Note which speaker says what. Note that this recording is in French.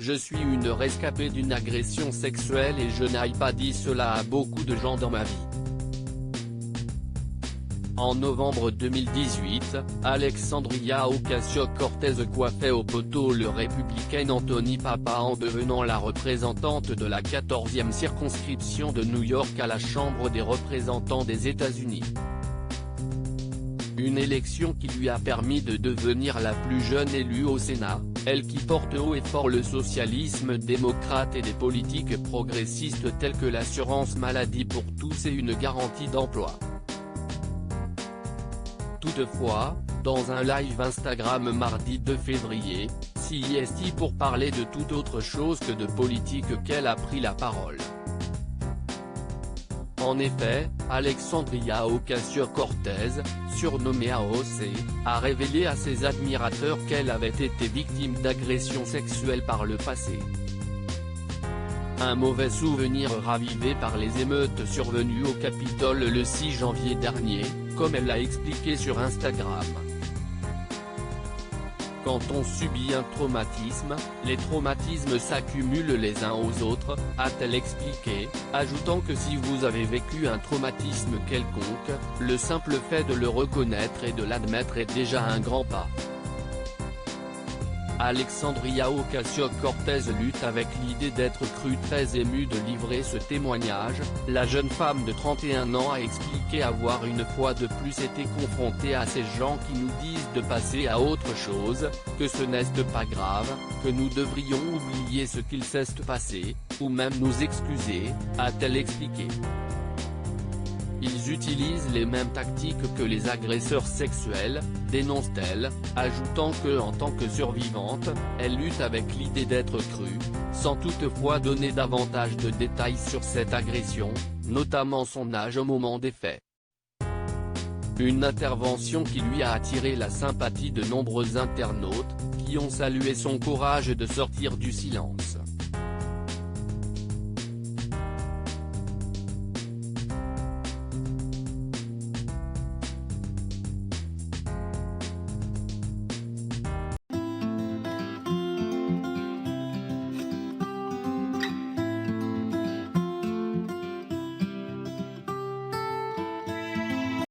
Speaker 1: Je suis une rescapée d'une agression sexuelle et je n'ai pas dit cela à beaucoup de gens dans ma vie. En novembre 2018, Alexandria Ocasio-Cortez coiffait au poteau le républicaine Anthony Papa en devenant la représentante de la 14e circonscription de New York à la Chambre des représentants des États-Unis. Une élection qui lui a permis de devenir la plus jeune élue au Sénat, elle qui porte haut et fort le socialisme démocrate et des politiques progressistes telles que l'assurance maladie pour tous et une garantie d'emploi. Toutefois, dans un live Instagram mardi 2 février, CIST pour parler de toute autre chose que de politique qu'elle a pris la parole. En effet, Alexandria Ocasio-Cortez, surnommée AOC, a révélé à ses admirateurs qu'elle avait été victime d'agressions sexuelles par le passé. Un mauvais souvenir ravivé par les émeutes survenues au Capitole le 6 janvier dernier, comme elle l'a expliqué sur Instagram. Quand on subit un traumatisme, les traumatismes s'accumulent les uns aux autres, a-t-elle expliqué, ajoutant que si vous avez vécu un traumatisme quelconque, le simple fait de le reconnaître et de l'admettre est déjà un grand pas. Alexandria Ocasio-Cortez lutte avec l'idée d'être crue. Très émue de livrer ce témoignage, la jeune femme de 31 ans a expliqué avoir une fois de plus été confrontée à ces gens qui nous disent de passer à autre chose, que ce n'est pas grave, que nous devrions oublier ce qu'il s'est passé, ou même nous excuser, a-t-elle expliqué. Ils utilisent les mêmes tactiques que les agresseurs sexuels, dénonce-t-elle, ajoutant que en tant que survivante, elle lutte avec l'idée d'être crue, sans toutefois donner davantage de détails sur cette agression, notamment son âge au moment des faits. Une intervention qui lui a attiré la sympathie de nombreux internautes, qui ont salué son courage de sortir du silence.